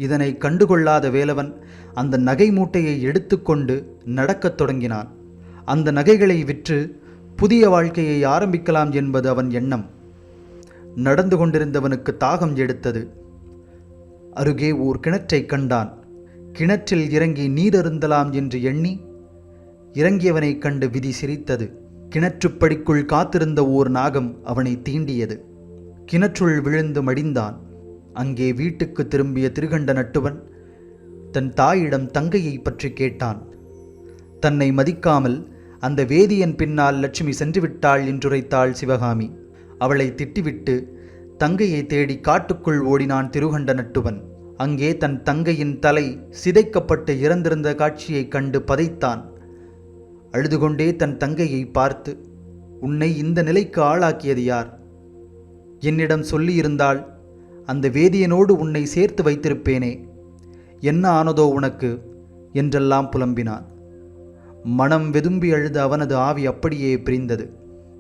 இதனை கண்டுகொள்ளாத வேலவன் அந்த நகை மூட்டையை எடுத்துக்கொண்டு நடக்கத் தொடங்கினான். அந்த நகைகளை விற்று புதிய வாழ்க்கையை ஆரம்பிக்கலாம் என்பது அவன் எண்ணம். நடந்து கொண்டிருந்தவனுக்கு தாகம் எடுத்தது. அருகே ஓர் கிணற்றை கண்டான். கிணற்றில் இறங்கி நீரருந்தலாம் என்று எண்ணி இறங்கியவனைக் கண்டு விதி சிரித்தது. கிணற்றுப்படிக்குள் காத்திருந்த ஓர் நாகம் அவனை தீண்டியது. கிணற்றுள் விழுந்து மடிந்தான். அங்கே வீட்டுக்கு திரும்பிய திருகண்ட நட்டுவன் தன் தாயிடம் தங்கையை பற்றி கேட்டான். தன்னை மதிக்காமல் அந்த வேதியன் பின்னால் லட்சுமி சென்றுவிட்டாள் என்றுரைத்தாள் சிவகாமி. அவளை திட்டிவிட்டு தங்கையை தேடி காட்டுக்குள் ஓடினான் திருகண்ட நட்டுவன். அங்கே தன் தங்கையின் தலை சிதைக்கப்பட்டு இறந்திருந்த காட்சியைக் கண்டு பதைத்தான். அழுதுகொண்டே தன் தங்கையை பார்த்து, உன்னை இந்த நிலைக்கு ஆளாக்கியது யார்? என்னிடம் சொல்லியிருந்தால் அந்த வேதியனோடு உன்னை சேர்த்து வைத்திருப்பேனே, என்ன ஆனதோ உனக்கு என்றெல்லாம் புலம்பினான். மனம் வெதும்பி அழுத அவனது ஆவி அப்படியே பிரிந்தது.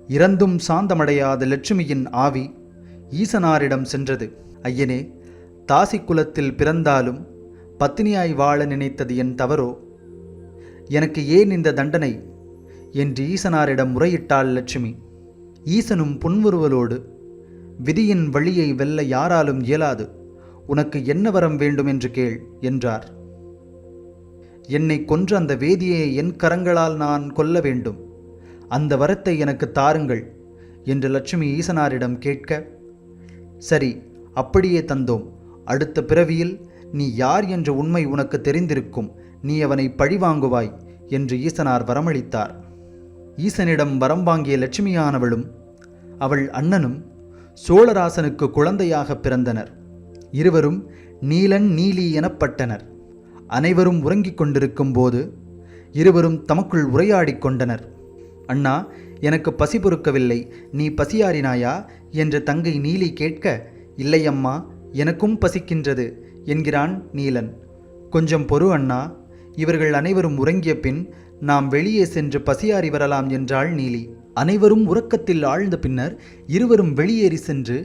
இறந்தும் சாந்தமடையாத லட்சுமியின் ஆவி ஈசனாரிடம் சென்றது. ஐயனே, தாசி குலத்தில் பிறந்தாலும் பத்தினியாய் வாழ நினைத்தது என் தவறோ? எனக்கு ஏன் இந்த தண்டனை என்று ஈசனாரிடம் முறையிட்டாள் லட்சுமி. ஈசனும் புன்முறுவலோடு, விதியின் வழியை வெல்ல யாராலும் இயலாது, உனக்கு என்ன வரம் வேண்டும் என்று கேள் என்றார். என்னை கொன்ற அந்த வேதியை என் கரங்களால் நான் கொல்ல வேண்டும், அந்த வரத்தை எனக்கு தாருங்கள் என்று லட்சுமி ஈசனாரிடம் கேட்க, சரி அப்படியே தந்தோம், அடுத்த பிறவியில் நீ யார் என்ற உண்மை உனக்கு தெரிந்திருக்கும், நீ அவனை பழிவாங்குவாய் என்று ஈசனார் வரமளித்தார். ஈசனிடம் வரம் வாங்கிய லட்சுமியானவளும் அவள் அண்ணனும் சோழராசனுக்கு குழந்தையாக பிறந்தனர். இருவரும் நீலன் நீலி எனப்பட்டனர். அனைவரும் உறங்கிக் கொண்டிருக்கும் போது இருவரும் தமக்குள் உரையாடிக் கொண்டனர். அண்ணா, எனக்கு பசி பொறுக்கவில்லை, நீ பசியாறினாயா என்று தங்கை நீலி கேட்க, இல்லையம்மா, எனக்கும் பசிக்கின்றது என்கிறான் நீலன். கொஞ்சம் பொறு அண்ணா, இவர்கள் அனைவரும் உறங்கிய பின் நாம் வெளியே சென்று பசியாறி வரலாம் என்றாள் நீலி. அனைவரும் உறக்கத்தில் ஆழ்ந்த பின்னர் இருவரும் வெளியேறி சென்று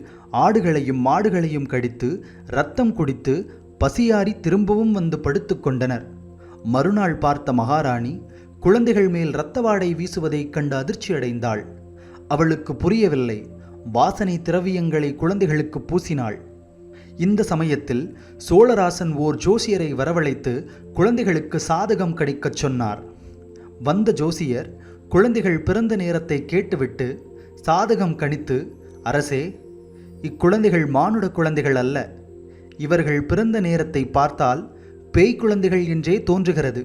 ஆடுகளையும் மாடுகளையும் கடித்து இரத்தம் குடித்து பசியாறி திரும்பவும் வந்து படுத்து கொண்டனர். மறுநாள் பார்த்த மகாராணி குழந்தைகள் மேல் இரத்த வாடை வீசுவதைக் கண்டு அதிர்ச்சியடைந்தாள். அவளுக்கு புரியவில்லை. வாசனை திரவியங்களை குழந்தைகளுக்கு பூசினாள். இந்த சமயத்தில் சோழராசன் ஓர் ஜோசியரை வரவழைத்து குழந்தைகளுக்கு சாதகம் கடிக்கச் சொன்னார். வந்த ஜோசியர் குழந்தைகள் பிறந்த நேரத்தை கேட்டுவிட்டு சாதகம் கணித்து, அரசே, இக்குழந்தைகள் மானுட குழந்தைகள் அல்ல, இவர்கள் பிறந்த நேரத்தை பார்த்தால் பேய் குழந்தைகள் என்றே தோன்றுகிறது.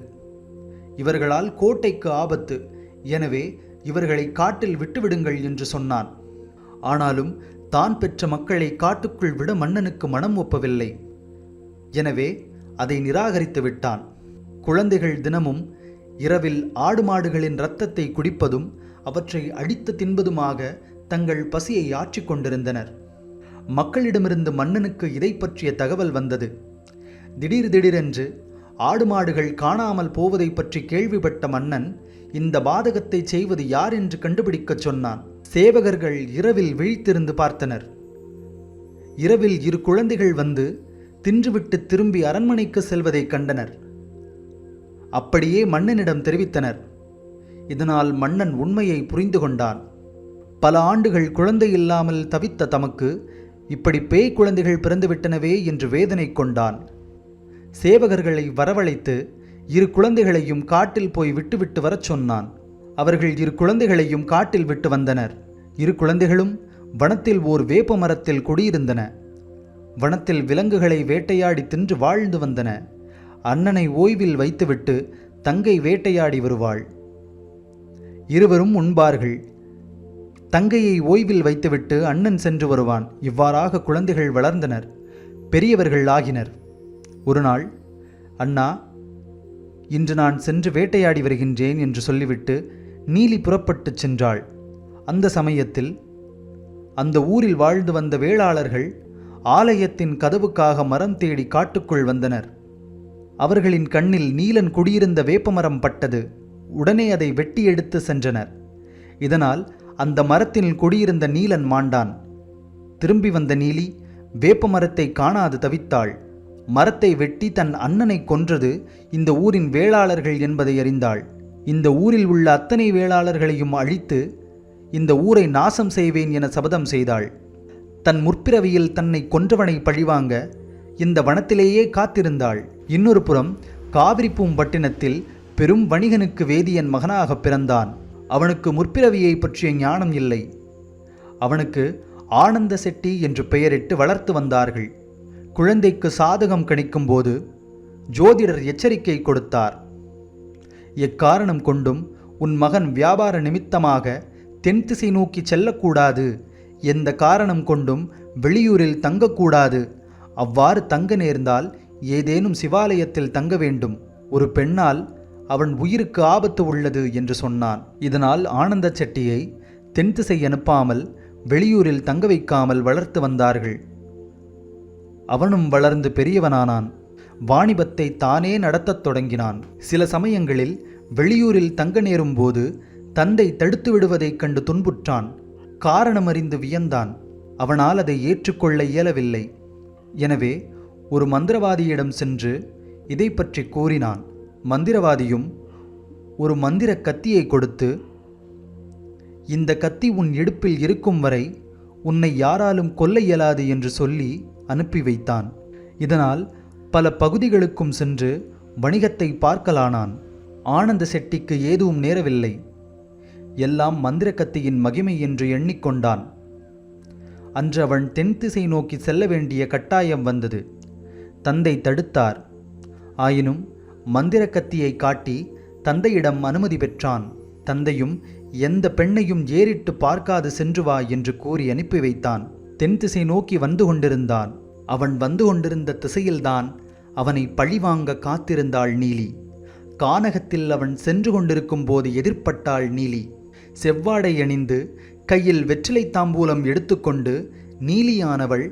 இவர்களால் கோட்டைக்கு ஆபத்து, எனவே இவர்களை காட்டில் விட்டுவிடுங்கள் என்று சொன்னான். ஆனாலும் தான் பெற்ற மக்களை காட்டுக்குள் விட மன்னனுக்கு மனம் ஒப்பவில்லை. எனவே அதை நிராகரித்து விட்டான். குழந்தைகள் தினமும் இரவில் ஆடு மாடுகளின் இரத்தத்தை குடிப்பதும் அவற்றை அடித்து தின்பதுமாக தங்கள் பசியை ஆற்றிக் கொண்டிருந்தனர். மக்களிடமிருந்து மன்னனுக்கு இதை பற்றிய தகவல் வந்தது. திடீரென்று ஆடு மாடுகள் காணாமல் போவதை பற்றி கேள்விப்பட்ட மன்னன் இந்த பாதகத்தை செய்வது யார் என்று கண்டுபிடிக்கச் சொன்னான். சேவகர்கள் இரவில் விழித்திருந்து பார்த்தனர். இரவில் இரு குழந்தைகள் வந்து தின்றுவிட்டு திரும்பி அரண்மனைக்கு செல்வதை கண்டனர். அப்படியே மன்னனிடம் தெரிவித்தனர். இதனால் மன்னன் உண்மையை புரிந்து கொண்டான். பல ஆண்டுகள் குழந்தை இல்லாமல் தவித்த தமக்கு இப்படி பேய் குழந்தைகள் பிறந்துவிட்டனவே என்று வேதனை கொண்டான். சேவகர்களை வரவழைத்து இரு குழந்தைகளையும் காட்டில் போய் விட்டுவிட்டு வரச் சொன்னான். அவர்கள் இரு குழந்தைகளையும் காட்டில் விட்டு வந்தனர். இரு குழந்தைகளும் வனத்தில் ஓர் வேப்ப மரத்தில் குடியிருந்தன. வனத்தில் விலங்குகளை வேட்டையாடி தின்று வாழ்ந்து வந்தன. அண்ணனை ஓய்வில் வைத்துவிட்டு தங்கை வேட்டையாடி வருவாள். இருவரும் உண்பார்கள். தங்கையை ஓய்வில் வைத்துவிட்டு அண்ணன் சென்று வருவான். இவ்வாறாக குழந்தைகள் வளர்ந்தனர், பெரியவர்கள் ஆகினர். ஒரு நாள், அண்ணா, இன்று நான் சென்று வேட்டையாடி வருகின்றேன் என்று சொல்லிவிட்டு நீலி புறப்பட்டு சென்றாள். அந்த சமயத்தில் அந்த ஊரில் வாழ்ந்து வந்த வேளாளர்கள் ஆலயத்தின் கதவுக்காக மரம் தேடி காட்டுக்குள் வந்தனர். அவர்களின் கண்ணில் நீலன் குடியிருந்த வேப்பமரம் பட்டது. உடனே அதை வெட்டி எடுத்து சென்றனர். இதனால் அந்த மரத்தில் குடியிருந்த நீலன் மாண்டான். திரும்பி வந்த நீலி வேப்பமரத்தை காணாது தவித்தாள். மரத்தை வெட்டி தன் அண்ணனை கொன்றது இந்த ஊரின் வேளாளர்கள் என்பதை அறிந்தாள். இந்த ஊரில் உள்ள அத்தனை வேளாளர்களையும் அழித்து இந்த ஊரை நாசம் செய்வேன் என சபதம் செய்தாள். தன் முற்பிறவியில் தன்னை கொன்றவனை பழிவாங்க இந்த வனத்திலேயே காத்திருந்தாள். இன்னொரு புறம் காவிரிப்பூம்பட்டினத்தில் பெரும் வணிகனுக்கு வேதியன் மகனாக பிறந்தான். அவனுக்கு முற்பிறவியை பற்றிய ஞானம் இல்லை. அவனுக்கு ஆனந்த செட்டி என்று பெயரிட்டு வளர்த்து வந்தார்கள். குழந்தைக்கு சாதகம் கணிக்கும் போது ஜோதிடர் எச்சரிக்கை கொடுத்தார். எக்காரணம் கொண்டும் உன் மகன் வியாபார நிமித்தமாக தென் திசை நோக்கி செல்லக்கூடாது, எந்த காரணம் கொண்டும் வெளியூரில் தங்கக்கூடாது. அவ்வாறு தங்க நேர்ந்தால் ஏதேனும் சிவாலயத்தில் தங்க வேண்டும். ஒரு பெண்ணால் அவன் உயிருக்கு ஆபத்து உள்ளது என்று சொன்னான். இதனால் ஆனந்த செட்டியை தென் திசை அனுப்பாமல் வெளியூரில் தங்க வைக்காமல் வளர்த்து வந்தார்கள். அவனும் வளர்ந்து பெரியவனானான். வாணிபத்தை தானே நடத்தத் தொடங்கினான். சில சமயங்களில் வெளியூரில் தங்க நேரும் போது தந்தை தடுத்து விடுவதைக் கண்டு துன்புற்றான். காரணமறிந்து வியந்தான். அவனால் அதை ஏற்றுக்கொள்ள இயலவில்லை. எனவே ஒரு மந்திரவாதியிடம் சென்று இதை பற்றி கூறினான். மந்திரவாதியும் ஒரு மந்திர கத்தியை கொடுத்து, இந்த கத்தி உன் இடுப்பில் இருக்கும் வரை உன்னை யாராலும் கொல்ல இயலாது என்று சொல்லி அனுப்பி வைத்தான். இதனால் பல பகுதிகளுக்கும் சென்று வணிகத்தை பார்க்கலானான். ஆனந்த செட்டிக்கு எதுவும் நேரவில்லை. எல்லாம் மந்திர கத்தியின் மகிமை என்று எண்ணிக்கொண்டான். அன்று அவன் தென் திசை நோக்கி செல்ல வேண்டிய கட்டாயம் வந்தது. தந்தை தடுத்தார். ஆயினும் மந்திர கத்தியை காட்டி தந்தையிடம் அனுமதி பெற்றான். தந்தையும் எந்த பெண்ணையும் ஏறிட்டு பார்க்காது சென்று வா என்று கூறி அனுப்பி வைத்தான். தென் திசை நோக்கி வந்து கொண்டிருந்தான். அவன் வந்து கொண்டிருந்த திசையில்தான் அவனை பழிவாங்க காத்திருந்தாள் நீலி. கானகத்தில் அவன் சென்று கொண்டிருக்கும் போது எதிர்ப்பட்டாள் நீலி. செவ்வாடை அணிந்து கையில் வெற்றிலை தாம்பூலம் எடுத்துக்கொண்டு நீலியானவள்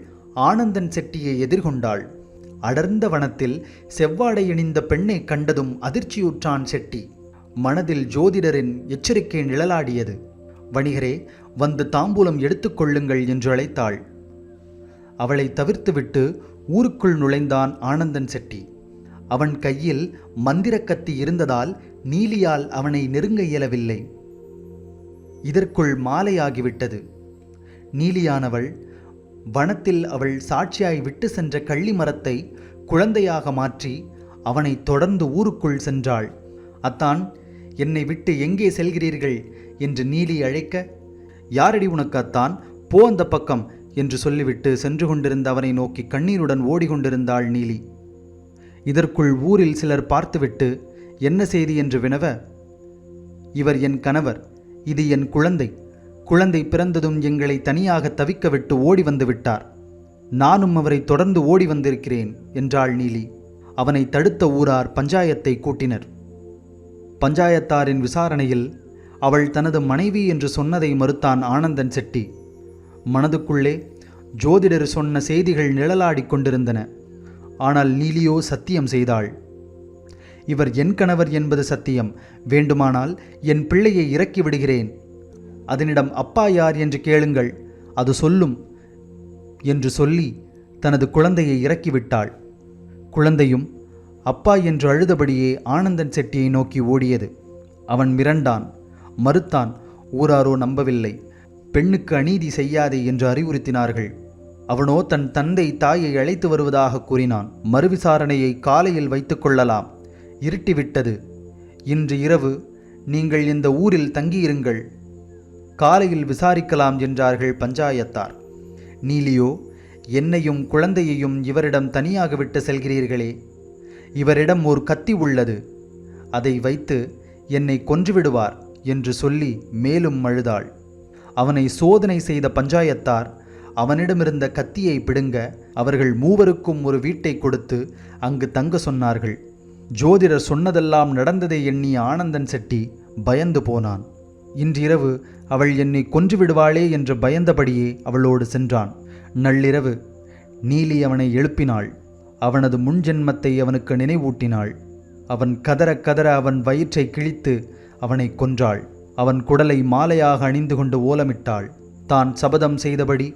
ஆனந்தன் செட்டியை எதிர்கொண்டாள். அடர்ந்த வனத்தில் செவ்வாடை அணிந்த பெண்ணை கண்டதும் அதிர்ச்சியுற்றான் செட்டி. மனதில் ஜோதிடரின் எச்சரிக்கை நிழலாடியது. வணிகரே, வந்து தாம்பூலம் எடுத்துக்கொள்ளுங்கள் என்று அழைத்தாள். அவளை தவிர்த்துவிட்டு ஊருக்குள் நுழைந்தான் ஆனந்தன் செட்டி. அவன் கையில் மந்திர கத்தி இருந்ததால் நீலியால் அவனை நெருங்க இயலவில்லை. இதற்குள் மாலையாகிவிட்டது. நீலியானவள் வனத்தில் அவள் சாட்சியாய் விட்டு சென்ற கள்ளி மரத்தை குழந்தையாக மாற்றி அவனை தொடர்ந்து ஊருக்குள் சென்றாள். அத்தான், என்னை விட்டு எங்கே செல்கிறீர்கள் என்று நீலி அழைக்க, யாரடி உனக்கு அத்தான், போ அந்த பக்கம் என்று சொல்லிவிட்டு சென்று கொண்டிருந்த அவனை நோக்கி கண்ணீருடன் ஓடிக்கொண்டிருந்தாள் நீலி. இதற்குள் ஊரில் சிலர் பார்த்துவிட்டு என்ன செய்தி என்று வினவ, இவர் என் கணவர், இது என் குழந்தை. குழந்தை பிறந்ததும் எங்களை தனியாக தவிக்க விட்டு ஓடி வந்து விட்டார். நானும் அவரை தொடர்ந்து ஓடி வந்திருக்கிறேன் என்றாள் நீலி. அவனை தடுத்த ஊரார் பஞ்சாயத்தை கூட்டினர். பஞ்சாயத்தாரின் விசாரணையில் அவள் தனது மனைவி என்று சொன்னதை மறுத்தான் ஆனந்தன் செட்டி. மனதுக்குள்ளே ஜோதிடர் சொன்ன செய்திகள் நிழலாடிக் கொண்டிருந்தன. ஆனால் நீலியோ சத்தியம் செய்தாள். இவர் என் கணவர் என்பது சத்தியம். வேண்டுமானால் என் பிள்ளையை இறக்கி விடுகிறேன். அதனிடம் அப்பா யார் என்று கேளுங்கள், அது சொல்லும் என்று சொல்லி தனது குழந்தையை இறக்கிவிட்டாள். குழந்தையும் அப்பா என்று அழுதபடியே ஆனந்தன் செட்டியை நோக்கி ஓடியது. அவன் மிரண்டான், மறுத்தான். ஊராரோ நம்பவில்லை. பெண்ணுக்கு அநீதி செய்யாதே என்று அறிவுறுத்தினார்கள். அவனோ தன் தந்தை தாயை அழைத்து வருவதாக கூறினான். மறுவிசாரணையை காலையில் வைத்துக் கொள்ளலாம். இருட்டிவிட்டது. இன்று இரவு நீங்கள் இந்த ஊரில் தங்கியிருங்கள், காலையில் விசாரிக்கலாம் என்றார்கள் பஞ்சாயத்தார். நீலியோ, என்னையும் குழந்தையையும் இவரிடம் தனியாக விட்டு செல்கிறீர்களே, இவரிடம் ஒரு கத்தி உள்ளது, அதை வைத்து என்னை கொன்றுவிடுவார் என்று சொல்லி மேலும் அழுதாள். அவனை சோதனை செய்த பஞ்சாயத்தார் அவனிடமிருந்த கத்தியை பிடுங்க அவர்கள் மூவருக்கும் ஒரு வீட்டை கொடுத்து அங்கு தங்க சொன்னார்கள். ஜோதிடர் சொன்னதெல்லாம் நடந்ததை எண்ணிய ஆனந்தன் செட்டி பயந்து போனான். இன்றிரவு அவள் என்னை கொன்று விடுவாளே என்று பயந்தபடியே அவளோடு சென்றான். நள்ளிரவு நீலி அவனை எழுப்பினாள். அவனது முன்ஜென்மத்தை அவனுக்கு நினைவூட்டினாள். அவன் கதற கதற அவன் வயிற்றை கிழித்து அவனை கொன்றாள். அவன் குடலை மாலையாக அணிந்து கொண்டு ஓலமிட்டாள். தான் சபதம் செய்தபடி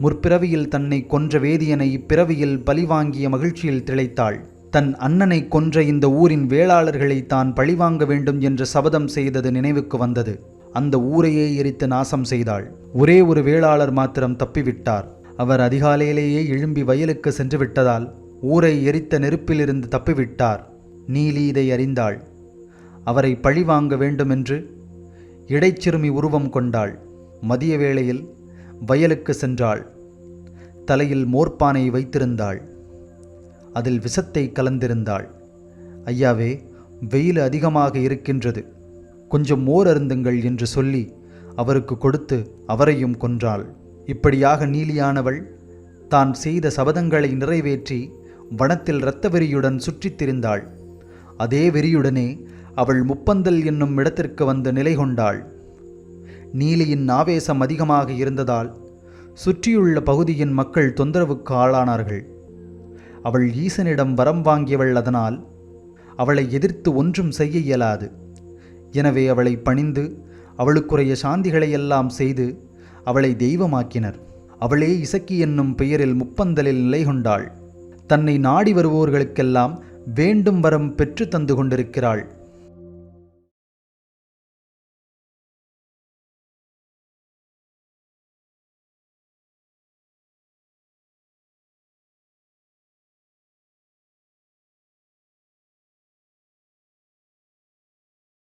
முற்பிறவியில் தன்னை கொன்ற வேதியனை இப்பிறவியில் பழிவாங்கிய மகிழ்ச்சியில் திளைத்தாள். தன் அண்ணனை கொன்ற இந்த ஊரின் வேளாளர்களை தான் பழிவாங்க வேண்டும் என்று சபதம் செய்தது நினைவுக்கு வந்தது. அந்த ஊரையே எரித்து நாசம் செய்தாள். ஒரே ஒரு வேளாளர் மாத்திரம் தப்பிவிட்டார். அவர் அதிகாலையிலேயே எழும்பி வயலுக்கு சென்று விட்டதால் ஊரை எரித்த நெருப்பிலிருந்து தப்பிவிட்டார். நீலி இதை அறிந்தாள். அவரை பழிவாங்க வேண்டுமென்று இடைச்சிறுமி உருவம் கொண்டாள். மதிய வேளையில் வயலுக்கு சென்றாள். தலையில் மோர்பானை வைத்திருந்தாள். அதில் விஷத்தை கலந்திருந்தாள். ஐயாவே, வெயில் அதிகமாக இருக்கின்றது, கொஞ்சம் மோர் அருந்துங்கள் என்று சொல்லி அவருக்கு கொடுத்து அவரையும் கொன்றாள். இப்படியாக நீலியானவள் தான் செய்த சபதங்களை நிறைவேற்றி வனத்தில் இரத்த வெறியுடன் சுற்றித் திரிந்தாள். அதே வெறியுடனே அவள் முப்பந்தல் என்னும் இடத்திற்கு வந்து நிலை கொண்டாள். நீலியின் ஆவேசம் அதிகமாக இருந்ததால் சுற்றியுள்ள பகுதியின் மக்கள் தொந்தரவுக்கு ஆளானார்கள். அவள் ஈசனிடம் வரம் வாங்கியவள், அதனால் அவளை எதிர்த்து ஒன்றும் செய்ய இயலாது. எனவே அவளை பணிந்து அவளுக்குரிய சாந்திகளையெல்லாம் செய்து அவளை தெய்வமாக்கினர். அவளே இசக்கி என்னும் பெயரில் முப்பந்தலில் நிலை கொண்டாள். தன்னை நாடி வருவோர்களுக்கெல்லாம் வேண்டும் வரம் பெற்று தந்து கொண்டிருக்கிறாள்.